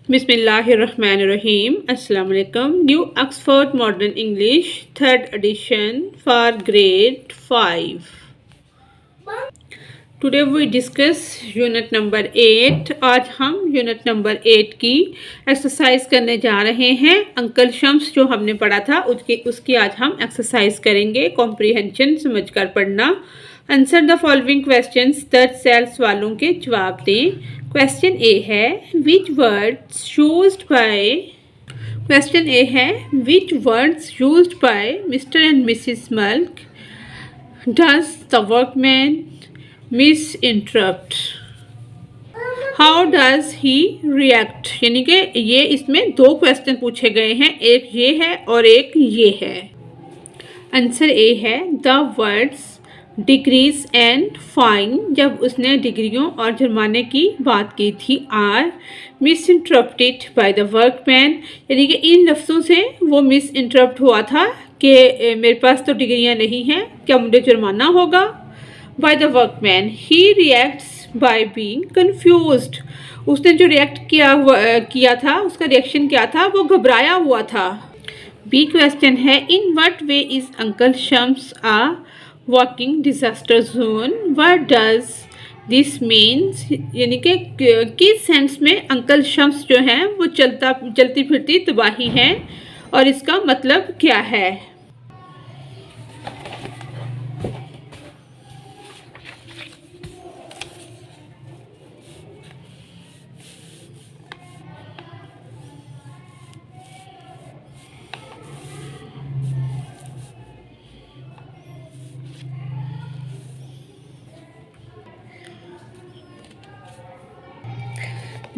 Bismillahirrahmanirrahim. Assalamu alaikum. New Oxford Modern English, 3rd edition for grade 5. Today we discuss unit number 8. आज हम unit number 8 की exercise करने जा रहे हैं. अंकल शम्स जो हमने पढ़ा था उसकी आज हम एक्सरसाइज करेंगे. कॉम्प्रीहेंशन समझकर पढ़ना. Answer the following questions. 10 सेल्स वालों के जवाब दें. क्वेश्चन ए है which words used by Mr and Mrs Malik does the workman misinterpret. How does he react. यानी कि ये इसमें दो क्वेश्चन पूछे गए हैं. एक ये है और एक ये है. आंसर ए है the words degrees and fine. जब उसने डिग्रियों और जुर्माने की बात की थी. Are miss interrupted by the workman. यानी कि इन लफ्ज़ों से वो मिस इंटरप्ट हुआ था कि मेरे पास तो डिग्रियां नहीं हैं, क्या मुझे जुर्माना होगा. Bye the workman he reacts by being confused. उसने जो रिएक्ट किया था, उसका रिएक्शन क्या था, वो घबराया हुआ था. बी क्वेश्चन है in what way is uncle Shams a walking disaster zone. What does this means. यानी कि किस सेंस में अंकल शम्स जो हैं वो चलती फिरती तबाही हैं और इसका मतलब क्या है.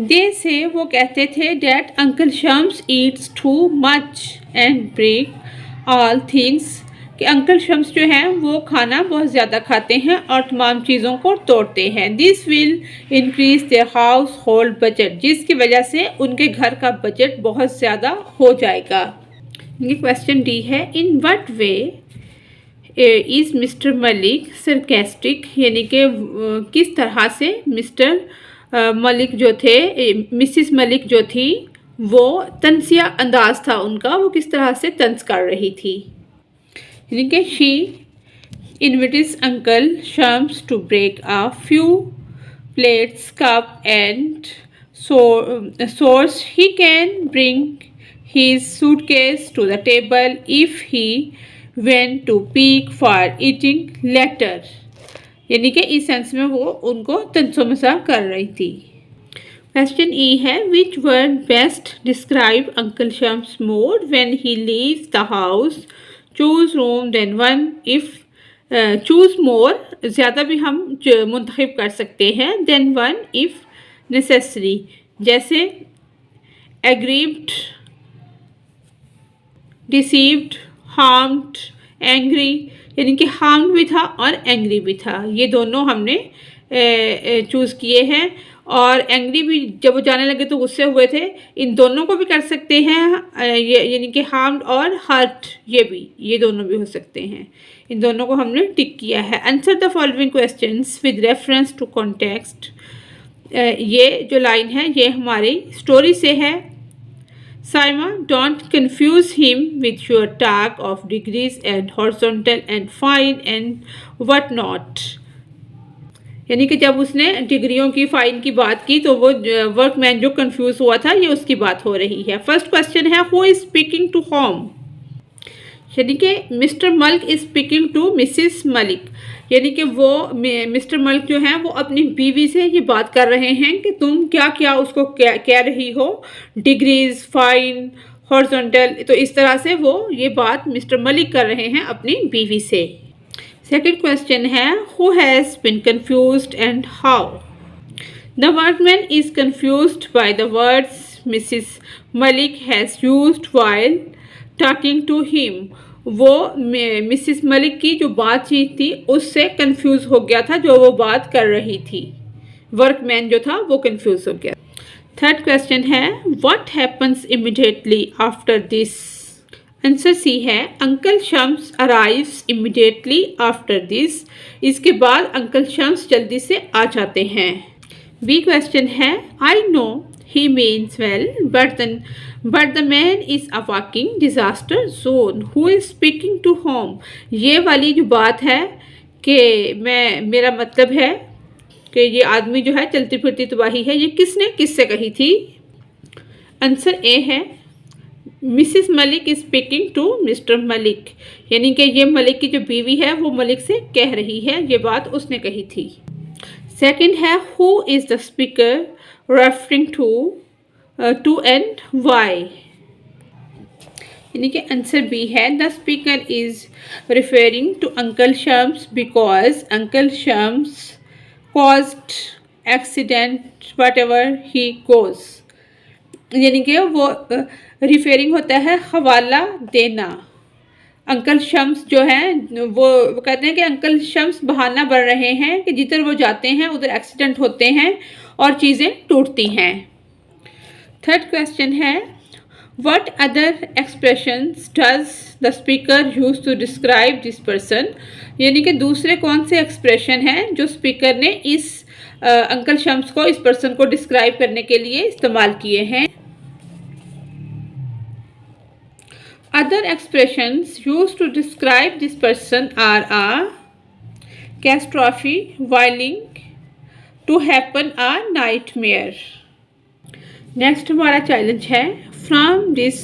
दे से वो कहते थे that uncle Shams eats too much and break all things. कि अंकल शम्स जो हैं वो खाना बहुत ज़्यादा खाते हैं और तमाम चीज़ों को तोड़ते हैं. This will increase their house hold budget. जिसकी वजह से उनके घर का बजट बहुत ज़्यादा हो जाएगा. ये क्वेश्चन डी है in what way is mister Malik sarcastic. यानी कि किस तरह से मिस्टर मलिक जो थे, मिसिस मलिक जो थी, वो तंसिया अंदाज था उनका, वो किस तरह से तंज कर रही थी. यानी कि she invites uncle Shams to break a few plates cup and saucers. He can bring his suitcase to the table if he went to pick for eating later. यानी कि इस सेंस में वो उनको तंसोमसा कर रही थी. क्वेश्चन ई है which word best describe uncle Shams mood when he leaves the house. Choose रूम than one. If choose more ज़्यादा भी हम मुंतखब कर सकते हैं. Than one if necessary. जैसे एग्रीव्ड, डिसीव्ड, हार्म्ड, एंग्री. यानी कि हार्म भी था और एंग्री भी था. ये दोनों हमने चूज़ किए हैं. और एंग्री भी जब वो जाने लगे तो गुस्से हुए थे. इन दोनों को भी कर सकते हैं. यानी कि हार्म्ड और हर्ट ये दोनों भी हो सकते हैं. इन दोनों को हमने टिक किया है. Answer the following questions with reference to context. ये जो लाइन है ये हमारी स्टोरी से है. Simon, don't confuse him with your talk of degrees and horizontal and fine and what not. यानी कि जब उसने डिग्रियों की फाइन की बात की तो वो वर्कमैन जो कंफ्यूज हुआ था, ये उसकी बात हो रही है. फर्स्ट क्वेश्चन है who is speaking to whom. यानी कि Mr Malik is speaking to Mrs Malik. यानी कि वो मिस्टर मल्क जो हैं वो अपनी बीवी से ये बात कर रहे हैं कि तुम क्या क्या उसको कह रही हो. Degrees, fine, horizontal. तो इस तरह से वो ये बात मिस्टर मलिक कर रहे हैं अपनी बीवी से. सेकंड क्वेश्चन है who has been confused and how. The workman is confused by the words Mrs Malik has used while talking to him. वो मिसिस मलिक की जो बातचीत थी उससे कंफ्यूज हो गया था जो वो बात कर रही थी. वर्कमैन जो था वो कंफ्यूज हो गया. थर्ड क्वेश्चन है what happens immediately after this. Answer C है uncle Shams arrives immediately after this. इसके बाद अंकल शम्स जल्दी से आ जाते हैं. बी क्वेश्चन है I know he means well, but the man is a walking disaster zone who is speaking to whom. ये वाली जो बात है कि मेरा मतलब है कि ये आदमी जो है चलती फिरती तबाही है, ये किसने किससे कही थी? आंसर ए है Mrs Malik is speaking to Mr Malik, यानी कि ये मलिक की जो बीवी है वो मलिक से कह रही है, ये बात उसने कही थी। सेकंड है who is the speaker referring to and why, यानी कि आंसर बी है the speaker is referring to uncle Shams because uncle Shams caused accident whatever he goes, यानी कि वो रिफेरिंग होता है हवाला देना। अंकल शम्स जो हैं वो कहते हैं कि अंकल शम्स बहाना बन रहे हैं कि जिधर वो जाते हैं उधर एक्सीडेंट होते हैं और चीज़ें टूटती हैं। थर्ड क्वेश्चन है what other expressions does the speaker use to describe this person, यानी कि दूसरे कौन से एक्सप्रेशन हैं जो स्पीकर ने इस अंकल शम्स को, इस पर्सन को डिस्क्राइब करने के लिए इस्तेमाल किए हैं। Other expressions used to describe this person are a catastrophe, willing to happen, a nightmare. Next हमारा चैलेंज है from this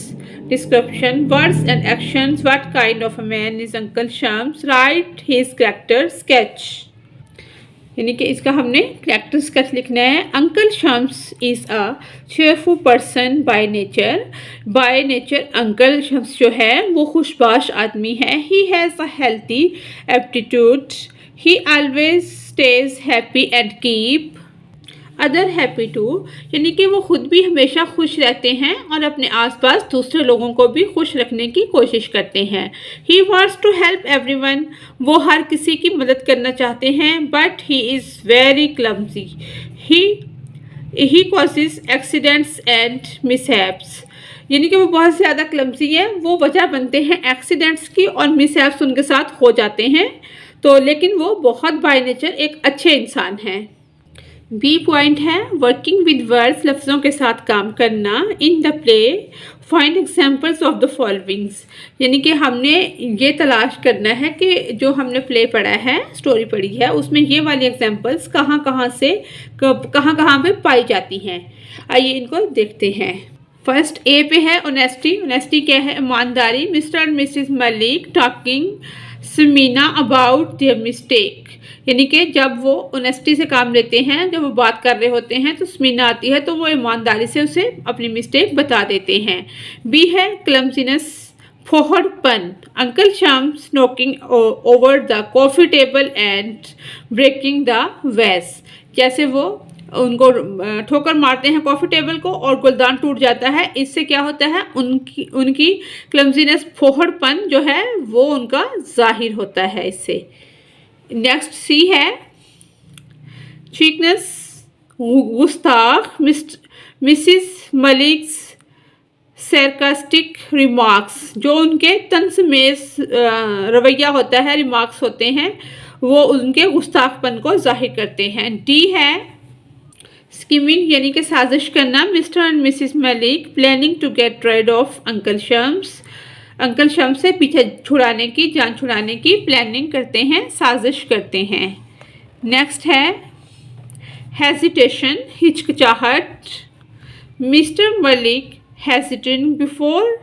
description words and actions what kind of a man is Uncle Shams, write his character sketch, यानी कि इसका हमने character sketch लिखना है। Uncle Shams is a cheerful person by nature uncle Shams जो है वो खुशबाश आदमी है। He has a healthy aptitude, he always stays happy and keep other happy too, यानी कि वो खुद भी हमेशा खुश रहते हैं और अपने आसपास दूसरे लोगों को भी खुश रखने की कोशिश करते हैं। He wants to help everyone, वो हर किसी की मदद करना चाहते हैं। But he is very clumsy, he causes accidents and mishaps, यानी कि वो बहुत ज़्यादा क्लमजी है, वो वजह बनते हैं एक्सीडेंट्स की और मिसहैप्स उनके साथ हो जाते हैं। तो लेकिन वो बहुत बाय नेचर एक अच्छे इंसान हैं। बी पॉइंट है वर्किंग विद वर्ड्स, लफ्ज़ों के साथ काम करना। इन the play find examples of the followings, यानी कि हमने ये तलाश करना है कि जो हमने प्ले पढ़ा है, स्टोरी पढ़ी है, उसमें ये वाली एग्जाम्पल्स कहाँ कहाँ पे पाई जाती हैं। आइए इनको देखते हैं। फर्स्ट ए पे है ऑनेस्टी। ऑनेस्टी क्या है? ईमानदारी। Mr and Mrs Malik talking Samina about their mistake, यानी कि जब वो ऑनेस्टी से काम लेते हैं, जब वो बात कर रहे होते हैं तो समीना आती है तो वो ईमानदारी से उसे अपनी मिस्टेक बता देते हैं। बी है क्लमजीनेस, फोहड़पन। Uncle Shams knocking over the coffee table and breaking the vase, जैसे वो उनको ठोकर मारते हैं कॉफ़ी टेबल को और गुलदान टूट जाता है। इससे क्या होता है? उनकी क्लमजीनेस, फोहड़पन जो है वो उनका जाहिर होता है इससे। नेक्स्ट सी है चीकनेस, गुस्ताख। मिसिस मलिक्स सरकास्टिक रिमार्क्स, जो उनके तंसमेज रवैया होता है, रिमार्क्स होते हैं, वो उनके गुस्ताखपन को जाहिर करते हैं। डी है स्कीमिंग, यानी कि साजिश करना। Mr and Mrs Malik planning to get rid of uncle Shams, uncle Shams से पीछे छुड़ाने की, जान छुड़ाने की प्लानिंग करते हैं, साजिश करते हैं। नेक्स्ट है हेजिटेशन, हिचकिचाहट। Mr Malik hesitating before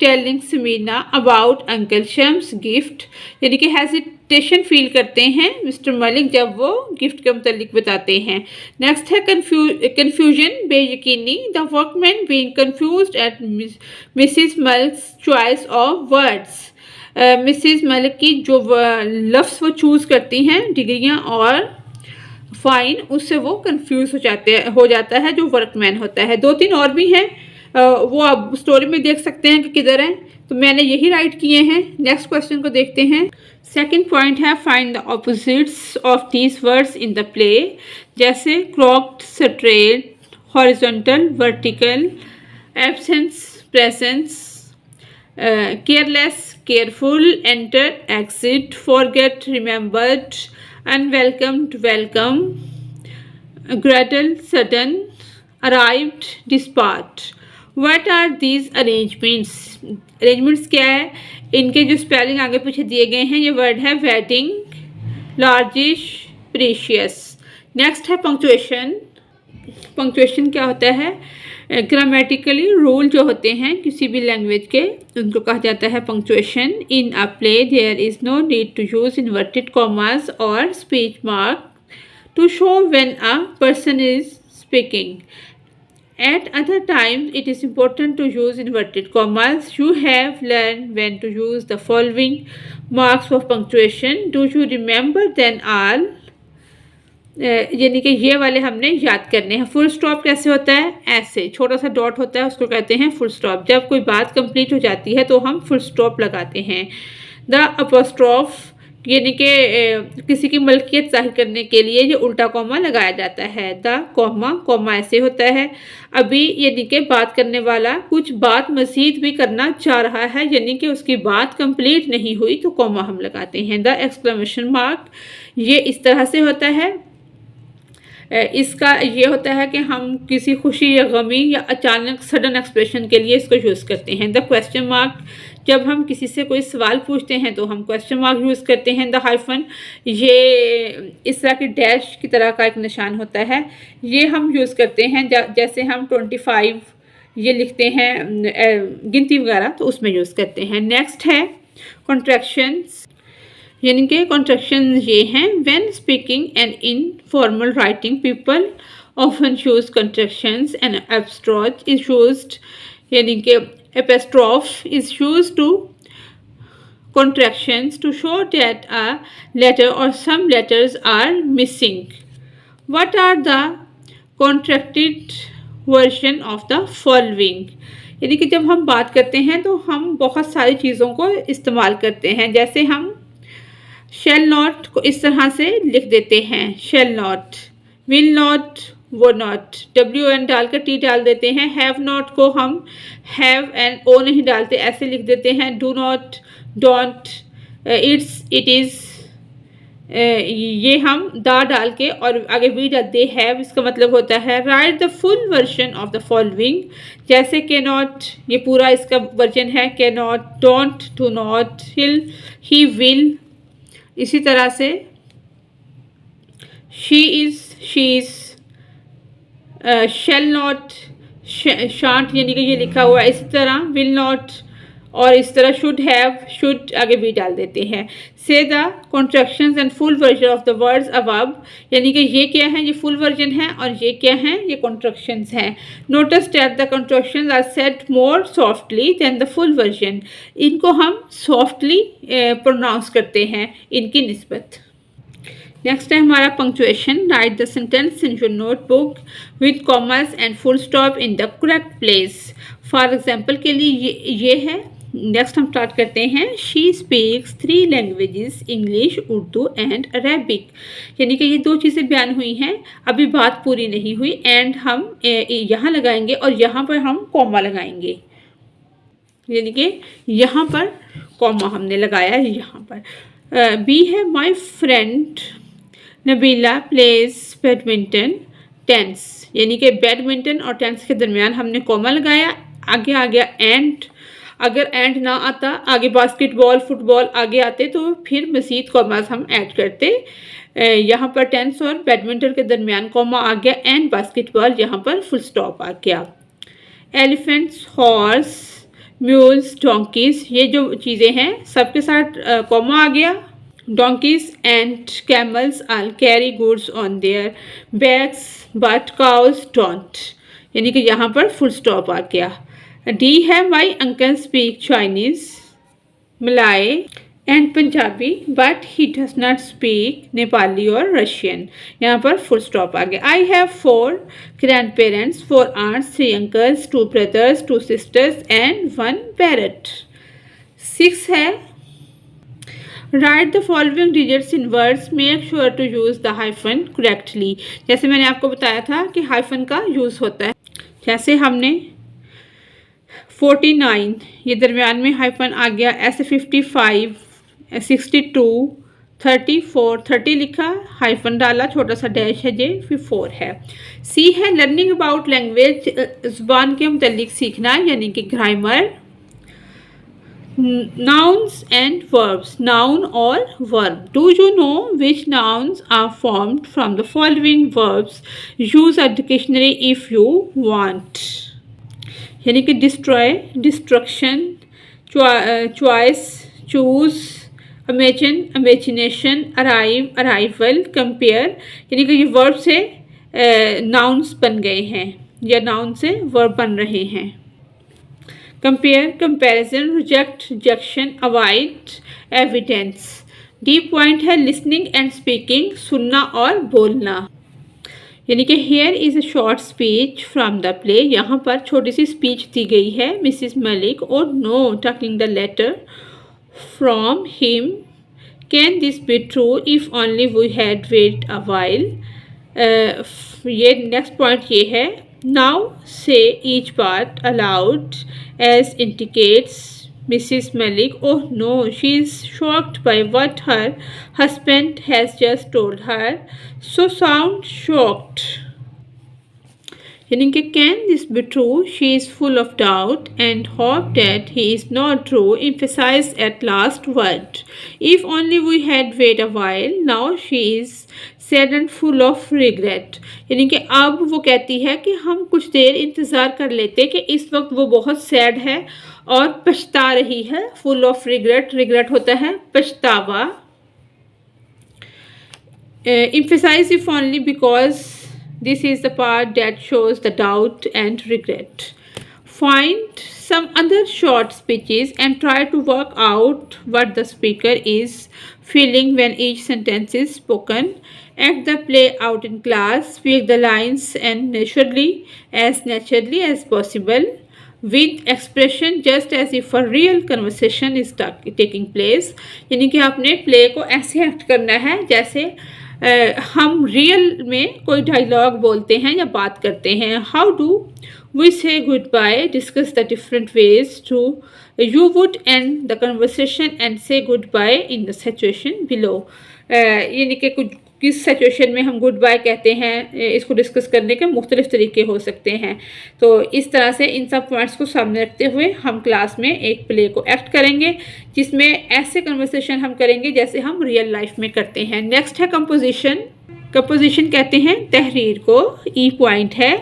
telling Samina about uncle Shams gift, यानी कि हेजिटेशन फील करते हैं मिस्टर मलिक जब वो गिफ्ट के मुतालिक बताते हैं। नेक्स्ट है कन्फ्यूजन, बेयकीनी। The workman being confused at Mrs Malik's choice of words, Mrs Malik की जो लफ्ज़ वो चूज़ करती हैं, डिग्रियाँ और फाइन, उससे वो कंफ्यूज हो जाता है जो वर्कमैन होता है। दो तीन और भी हैं, वो आप स्टोरी में देख सकते हैं कि किधर हैं, तो मैंने यही राइट किए हैं। नेक्स्ट क्वेश्चन को देखते हैं। सेकंड पॉइंट है find the opposites of these words in the play, जैसे crooked, straight, horizontal, vertical, absence, presence, careless, careful, enter, exit, forget, remembered, unwelcomed, welcome, gradual, sudden, arrived, dispatched. What are these arrangements? Arrangements क्या है? इनके जो spelling आगे पीछे दिए गए हैं, ये वर्ड है वेडिंग, लार्जिश, प्रीशियस। नेक्स्ट है पंक्चुएशन। पंक्चुएशन क्या होता है? ग्रामेटिकली रूल जो होते हैं किसी भी लैंग्वेज के, उनको कहा जाता है punctuation. In a play there is no need to use inverted commas और speech mark to show when a person is speaking. At other times, it is important to use inverted commas. You have learned when to use the following marks of punctuation. Do you remember them all? यानी कि ये वाले हमने याद करने हैं। Full stop कैसे होता है? ऐसे छोटा सा डॉट होता है, उसको कहते हैं फुल स्टॉप। जब कोई बात कंप्लीट हो जाती है तो हम फुल स्टॉप लगाते हैं। द अपोस्ट्रोफ यानी कि किसी की मलकियत जाहिर करने के लिए ये उल्टा कॉमा लगाया जाता है। द कॉमा ऐसे होता है। अभी यानी कि बात करने वाला कुछ बात मज़ीद भी करना चाह रहा है, यानी कि उसकी बात कंप्लीट नहीं हुई तो कॉमा हम लगाते हैं। द एक्सक्लेमेशन मार्क ये इस तरह से होता है। इसका ये होता है कि हम किसी खुशी या गमी या अचानक सडन एक्सप्रेशन के लिए इसको यूज़ करते हैं। द क्वेश्चन मार्क जब हम किसी से कोई सवाल पूछते हैं तो हम क्वेश्चन मार्क यूज़ करते हैं। द हाइफन ये इस तरह की डैश की तरह का एक निशान होता है, ये हम यूज़ करते हैं जैसे हम 25 ये लिखते हैं गिनती वगैरह, तो उसमें यूज़ करते हैं। नेक्स्ट है कॉन्ट्रैक्शंस, यानी कि कॉन्ट्रैक्शन ये हैं। When speaking and informal writing people often use contractions and apostrophe is used, यानी कि apostrophe is used to contractions to show that a letter or some letters are missing. What are the contracted version of the following? यानी कि जब हम बात करते हैं तो हम बहुत सारी चीज़ों को इस्तेमाल करते हैं। जैसे हम शेल नॉट को इस तरह से लिख देते हैं, शेल नॉट, विल नॉट, वो नॉट, WN डालकर T डाल देते हैं। हैव नॉट को हम हैव एंड O नहीं डालते, ऐसे लिख देते हैं। Do not, don't, it's, it is, ये हम दा डाल के और आगे वी डालते हैव, इसका मतलब होता है write the full version of the following. जैसे के नॉट, ये पूरा इसका वर्जन है, के not, don't, do not, he will. इसी तरह से she is, she is, shall not, shan't यानी कि ये लिखा हुआ है। इसी तरह विल नॉट और इस तरह शुड हैव, शुड आगे भी डाल देते हैं। से the contractions and full version of the words above, यानी कि ये क्या है? ये फुल वर्जन है और ये क्या है? ये कॉन्ट्रैक्शंस हैं। Notice that the contractions are said more softly than the full version, इनको हम सॉफ्टली प्रोनाउंस करते हैं इनकी निस्बत। नेक्स्ट है हमारा punctuation. Right the sentence in your notebook with commerce and full stop in the correct place. For example के लिए ये है। नेक्स्ट हम स्टार्ट करते हैं। She speaks 3 languages, English, Urdu and Arabic, यानी कि ये 2 चीज़ें बयान हुई हैं, अभी बात पूरी नहीं हुई। एंड हम यहाँ लगाएंगे और यहाँ पर हम कॉमा लगाएंगे, यानी कि यहाँ पर कॉमा हमने लगाया है यहाँ पर। बी है my friend Nabila plays badminton tennis, यानी कि बैडमिंटन और टेंस के दरमियान हमने कॉमा लगाया। आगे आ गया एंड, अगर एंड ना आता, आगे बास्केटबॉल, फुटबॉल आगे आते तो फिर मज़ीद कॉमास हम ऐड करते। यहाँ पर टेंस और बैडमिंटन के दरमियान कॉमा आ गया एंड बास्केटबॉल, यहाँ पर फुल स्टॉप आ गया। एलिफेंट्स, हॉर्स, म्यूल्स, डोंकीज, ये जो चीज़ें हैं सबके साथ कॉमा आ गया। Donkeys and camels all carry goods on their backs, but cows don't, यानी कि यहाँ पर फुल स्टॉप आ गया। डी है my uncle speak Chinese, Malay and Punjabi, but he does not speak Nepali और रशियन, यहाँ पर फुल स्टॉप आ गया। I have 4 grandparents, 4 aunts, 3 uncles, 2 brothers, 2 sisters and 1 parrot। 6 है write the following digits in words, make sure to use the hyphen correctly. जैसे मैंने आपको बताया था कि हाइफन का यूज़ होता है। जैसे हमने 49, ये दरमियान में हाइफन आ गया। ऐसे 55, 62, 34 30 लिखा, हाइफन डाला, छोटा सा डैश है जे, फिर 4 है। सी है लर्निंग अबाउट लैंग्वेज, ज़ुबान के मुतल्लिक सीखना यानी कि grammar. Nouns and verbs, noun और verb. Do you know which nouns are formed from the following verbs? Use a dictionary if you want. यानी कि destroy, destruction, choice, choose, imagine, imagination, arrive, arrival, compare. यानी कि ये verb से nouns बन गए हैं या noun से verb बन रहे हैं। Compare, comparison, reject, rejection, avoid, evidence. D point है लिसनिंग एंड स्पीकिंग, सुनना और बोलना। यानी कि here is a short speech from the play, यहाँ पर छोटी सी स्पीच दी गई है मिसिस मलिक और no taking the letter from him, can this be true if only we had wait a while. ये नेक्स्ट पॉइंट ये है, now say each part aloud as indicates Mrs. Malik. Oh no, she is shocked by what her husband has just told her. So sound shocked. यानी कि can this be true? She is full of doubt and hope that he is not true. Emphasize at last word. If only we had wait a while. Now she is sad and full of regret. यानी कि अब वो कहती है कि हम कुछ देर इंतज़ार कर लेते कि इस वक्त वो बहुत सैड है और पछता रही है। फुल ऑफ रिग्रेट, रिग्रेट होता है पछतावा। Emphasize if only because this is the part that shows the doubt and regret. Find some other short speeches and try to work out what the speaker is feeling when each sentence is spoken. Act the play out in class. Speak the lines and naturally as possible with expression just as if a real conversation is taking place. यानी कि आपने play को ऐसे act करना है जैसे हम real में कोई डायलॉग बोलते हैं या बात करते हैं। How do we say goodbye, discuss the different ways to you would end the conversation and say goodbye in the situation below. यानी कि कुछ किस सिचुएशन में हम गुड बाय कहते हैं, इसको डिस्कस करने के मुख्तलिफ तरीके हो सकते हैं। तो इस तरह से इन सब पॉइंट्स को सामने रखते हुए हम क्लास में एक प्ले को एक्ट करेंगे जिसमें ऐसे कन्वर्सेशन हम करेंगे जैसे हम रियल लाइफ में करते हैं। नेक्स्ट है कंपोजिशन। कंपोजिशन कहते हैं तहरीर को। ई पॉइंट है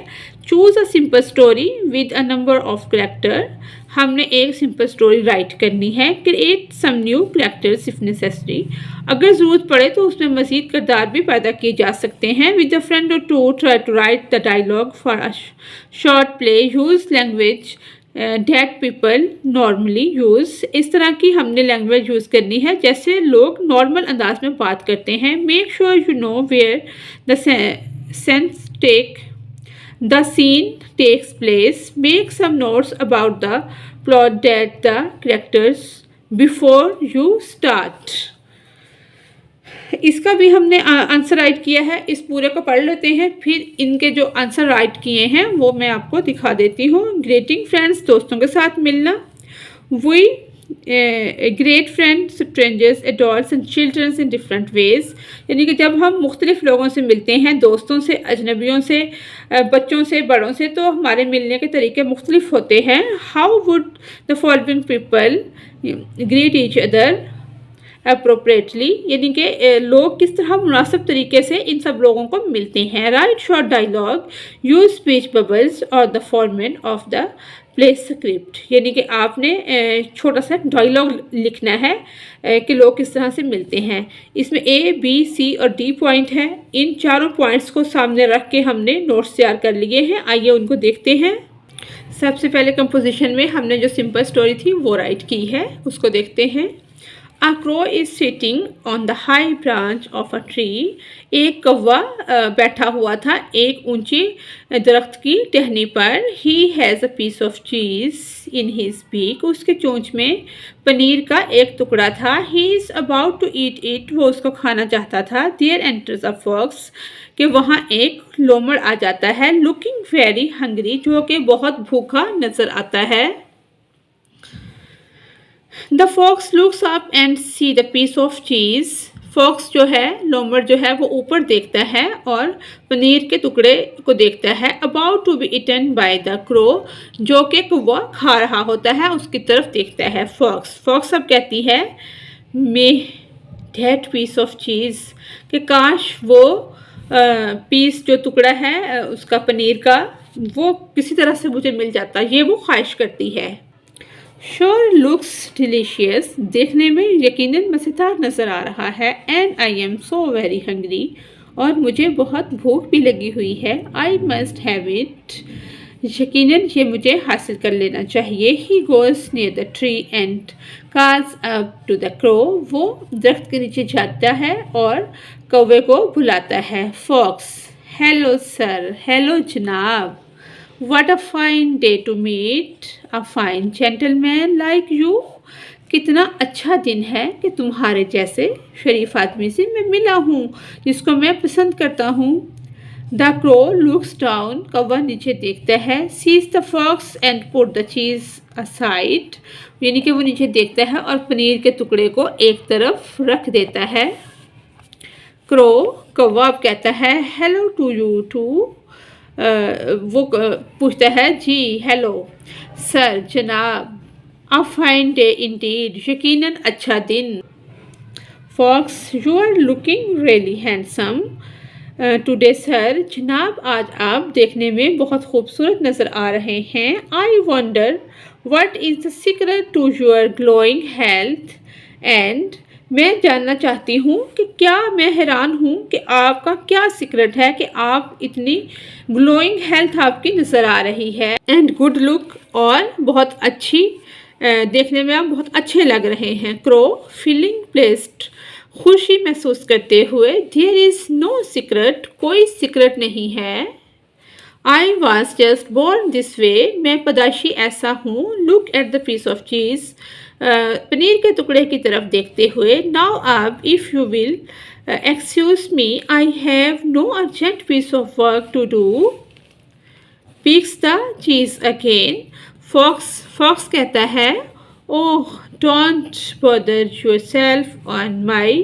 choose a simple story with a number of character. हमने एक सिंपल स्टोरी राइट करनी है। Create some new characters if necessary, अगर ज़रूरत पड़े तो उसमें मज़ीद किरदार भी पैदा किए जा सकते हैं। विद अ फ्रेंड और to try to write the dialogue for a short play. Use language that people normally use, इस तरह की हमने लैंग्वेज यूज़ करनी है जैसे लोग नॉर्मल अंदाज में बात करते हैं। Make sure you know where the the scene takes place. Make some notes about the plot that the characters before you start. इसका भी हमने आंसर राइट किया है। इस पूरे को पढ़ लेते हैं, फिर इनके जो आंसर राइट किए हैं वो मैं आपको दिखा देती हूँ। ग्रीटिंग फ्रेंड्स, दोस्तों के साथ मिलना। We greet friends, strangers, adults and childrens in different ways. यानी कि जब हम मुख्तलिफ लोगों से मिलते हैं, दोस्तों से, अजनबियों से, बच्चों से, बड़ों से, तो हमारे मिलने के तरीके मुख्तलिफ होते हैं। How would the following people greet each other appropriately, यानी कि लोग किस तरह मुनासिब तरीके से इन सब लोगों को मिलते हैं। Write short dialogue, use speech bubbles और the format of the play script, यानी कि आपने छोटा सा डायलॉग लिखना है कि लोग किस तरह से मिलते हैं। इसमें ए, बी, सी और डी पॉइंट है। इन चारों पॉइंट्स को सामने रख के हमने नोट्स तैयार कर लिए हैं। आइए उनको देखते हैं। सबसे पहले कंपोजिशन में हमने जो सिंपल स्टोरी थी वो राइट की है, उसको देखते हैं। A crow is sitting on the high branch of a tree. एक कौवा बैठा हुआ था एक ऊंची दरख्त की टहनी पर। He has a piece of cheese in his beak. उसके चोंच में पनीर का एक टुकड़ा था। He is about to eat it. वो उसको खाना चाहता था। There enters a fox. कि वहाँ एक लोमड़ आ जाता है। Looking very hungry. जो कि बहुत भूखा नजर आता है। The fox looks up and see the piece of cheese fox जो है, लोमड़ जो है वो ऊपर देखता है और पनीर के टुकड़े को देखता है। About to be eaten by the crow, जो कि कौवा खा रहा होता है उसकी तरफ देखता है फॉक्स। फॉक्स अब कहती है मे दैट पीस ऑफ चीज़, कि काश वो पीस जो टुकड़ा है उसका पनीर का वो किसी तरह से मुझे मिल जाता, ये वो ख्वाहिश करती है। श्योर लुक्स डिलीशियस, देखने में यकीनन मज़ेदार नज़र आ रहा है। And I am so very hungry, और मुझे बहुत भूख भी लगी हुई है। आई मस्ट हैव इट, यकीनन ये मुझे हासिल कर लेना चाहिए। He goes near the tree and calls up to the crow, वो दरख्त के नीचे जाता है और कौवे को बुलाता है। फॉक्स, हेलो सर, हेलो जनाब, What a fine day to meet a fine gentleman like you. कितना अच्छा दिन है कि तुम्हारे जैसे शरीफ आदमी से मैं मिला हूँ जिसको मैं पसंद करता हूँ। द क्रो लुक्स डाउन, कौवा नीचे देखता है। Sees the fox and put the cheese aside, यानी कि वो नीचे देखता है और पनीर के टुकड़े को एक तरफ रख देता है। क्रो, कौवा अब कहता है हेलो टू यू टू, वो पूछता है जी हेलो सर, जनाब, अ फाइन डे इंडीड, यकीनन अच्छा दिन। Fox, you are looking really handsome today sir, जनाब आज आप देखने में बहुत खूबसूरत नज़र आ रहे हैं। I wonder what is the secret to your glowing health, and मैं जानना चाहती हूँ कि क्या, मैं हैरान हूँ कि आपका क्या सीक्रेट है कि आप इतनी ग्लोइंग हेल्थ आपकी नज़र आ रही है। एंड गुड लुक, और बहुत अच्छी, देखने में आप बहुत अच्छे लग रहे हैं। क्रो, फीलिंग प्लेस्ड, खुशी महसूस करते हुए। देयर इज़ नो सीक्रेट, कोई सीक्रेट नहीं है। I was just born this way, मैं पैदाइशी ऐसा हूँ। Look at the piece of cheese, paneer के टुकड़े की तरफ देखते हुए। नाउ अब if you will excuse me, I have no urgent piece of work to do. Picks the cheese again, fox कहता है oh don't bother yourself on my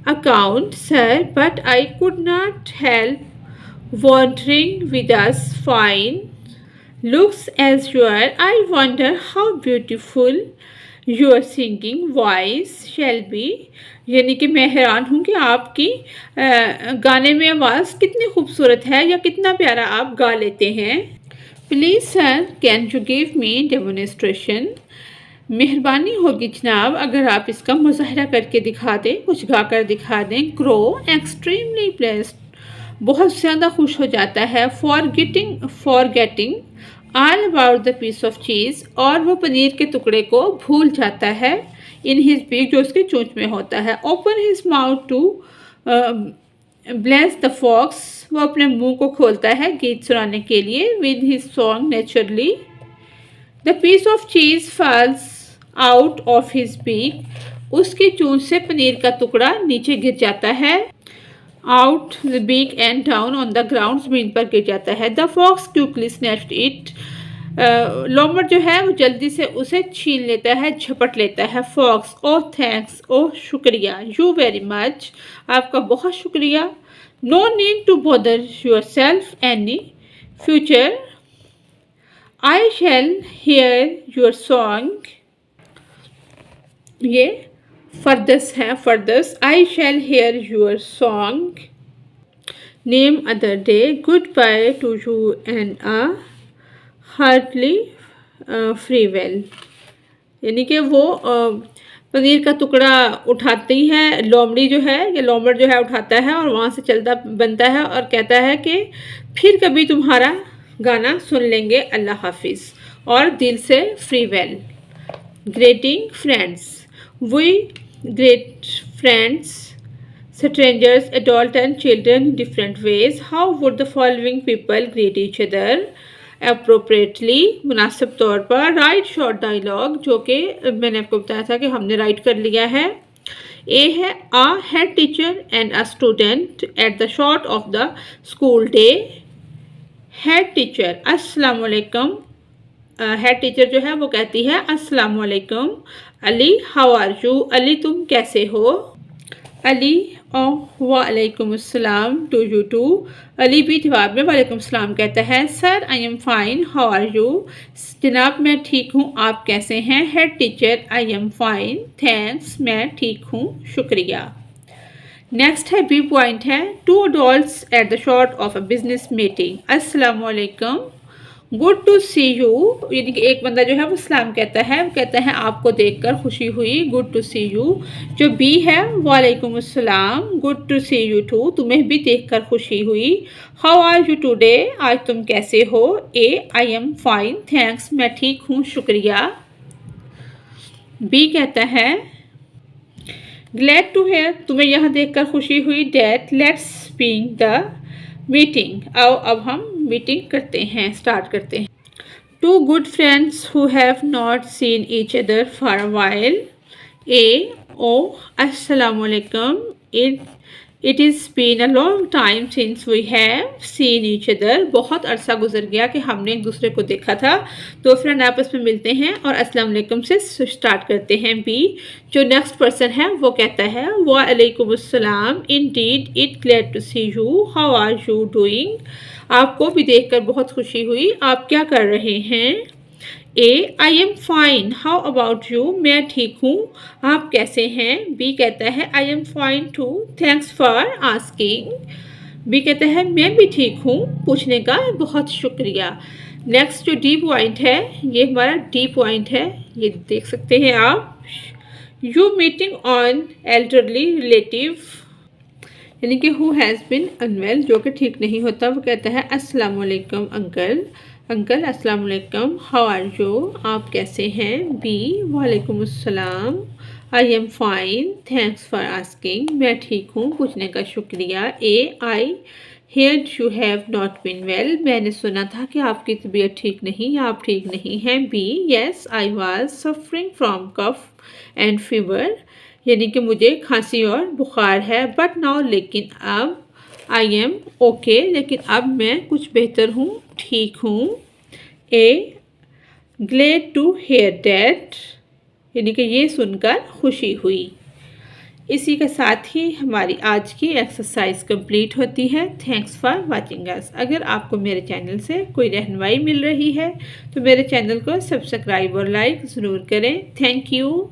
account sir, but I could not help wandering with us fine looks as you are. I wonder how beautiful your singing voice shall be, यानी कि मैं हैरान हूँ कि आपकी गाने में आवाज़ कितनी खूबसूरत है या कितना प्यारा आप गा लेते हैं। Please sir, can you give me demonstration, मेहरबानी होगी जनाब अगर आप इसका मुजाहरा करके दिखा दें, कुछ गाकर दिखा दें। क्रो, एक्सट्रीमली प्लेस्ड, बहुत ज़्यादा खुश हो जाता है। Forgetting all about the piece of cheese, और वो पनीर के टुकड़े को भूल जाता है। इन हिज बीक, जो उसके चोंच में होता है। Open his mouth to bless the fox, वो अपने मुंह को खोलता है गीत सुनाने के लिए। With his song naturally the piece of cheese falls out of his beak, उसकी चोंच से पनीर का टुकड़ा नीचे गिर जाता है। Out the beak and down on the ground, ज़मीन पर गिर जाता है। The fox quickly snatched it, लोमड़ जो है वो जल्दी से उसे छीन लेता है, झपट लेता है। फॉक्स, ओह थैंक्स, ओह शुक्रिया। यू वेरी मच, आपका बहुत शुक्रिया। No need to bother yourself any future, I shall hear your song, ये फर्दस है, फर्दस। I shall hear your song name other day, goodbye to you and a heartily farewell, यानी कि वो पनीर का टुकड़ा उठाती है, लोमड़ी जो है, ये लोमड़ जो है उठाता है और वहाँ से चलता बनता है और कहता है कि फिर कभी तुम्हारा गाना सुन लेंगे, अल्लाह हाफिज़, और दिल से farewell. Greeting friends, we great friends, strangers, adults and children in different ways. How would the following people greet each other appropriately, मुनासिब तौर पर। राइट शॉर्ट डायलॉग, जो कि मैंने आपको बताया था कि हमने राइट कर लिया है। ए है a head teacher and a student at the start of the school day. head teacher, अस्सलाम वालेकुम, हेड टीचर जो है वो कहती है अस्सलाम वालेकुम। Ali, how are you, Ali तुम कैसे हो। अली और वालेकुम अस्सलाम टू यू टू। अली भी जवाब में वालेकुम अस्सलाम कहता है। Sir I am fine, how are you? जनाब मैं ठीक हूँ, आप कैसे हैं? Head teacher I am fine thanks, मैं ठीक हूँ, शुक्रिया। नेक्स्ट है बी पॉइंट है, two adults at the short of a business meeting. अस्सलाम वालेकुम, गुड टू सी यू। यानी कि एक बंदा जो है वो सलाम कहता है, वो कहता है आपको देखकर खुशी हुई, गुड टू सी यू। जो बी है वालेकुम अस्सलाम, good to see you too, तुम्हें भी देखकर खुशी हुई। हाउ आर यू टुडे, आज तुम कैसे हो? ए आई एम फाइन थैंक्स, मैं ठीक हूँ, शुक्रिया। बी कहता है ग्लैड टू हेयर, तुम्हें यह देखकर खुशी हुई, डैट लेट्स बीइंग द मीटिंग। आओ अब हम मीटिंग करते हैं, स्टार्ट करते हैं। Two good friends who have not seen each other for a while. A O अस्सलाम वालेकुम, it is been a long time since we have seen each other. बहुत अरसा गुजर गया कि हमने एक दूसरे को देखा था। तो फ्रेंड आपस में मिलते हैं और अस्सलाम वालेकुम से स्टार्ट करते हैं। बी जो नेक्स्ट पर्सन है वो कहता है वालेकुम अस्सलाम, indeed it glad to see you, how are you doing? आपको भी देखकर बहुत खुशी हुई, आप क्या कर रहे हैं? A I am fine, how about you? मैं ठीक हूँ, आप कैसे हैं? बी कहता है I am fine too thanks for asking. B कहता है मैं भी ठीक हूँ, पूछने का बहुत शुक्रिया। नेक्स्ट जो डी पॉइंट है ये हमारा डी पॉइंट है, ये देख सकते हैं आप। You meeting on elderly relative, यानी कि हु हैज़ बिन अनवेल, जो कि ठीक नहीं होता। वो कहता है अस्सलाम वालेकुम अंकल, अंकल अस्सलाम वालेकुम, हाउ आर यू? आप कैसे हैं? बी वालेकुम अस्सलाम, I am fine thanks for asking, मैं ठीक हूँ, पूछने का शुक्रिया। A I heard you have not been well, मैंने सुना था कि आपकी तबीयत ठीक नहीं या आप ठीक नहीं हैं। B yes I was suffering from cough and fever, यानी कि मुझे खांसी और बुखार है। बट नाउ, लेकिन अब, आई एम ओके, लेकिन अब मैं कुछ बेहतर हूँ, ठीक हूँ। ए ग्लेड टू हेयर डैट, यानी कि ये सुनकर खुशी हुई। इसी के साथ ही हमारी आज की एक्सरसाइज कंप्लीट होती है। Thanks for watching us. अगर आपको मेरे चैनल से कोई रहनुमाई मिल रही है तो मेरे चैनल को सब्सक्राइब और लाइक ज़रूर करें। Thank you.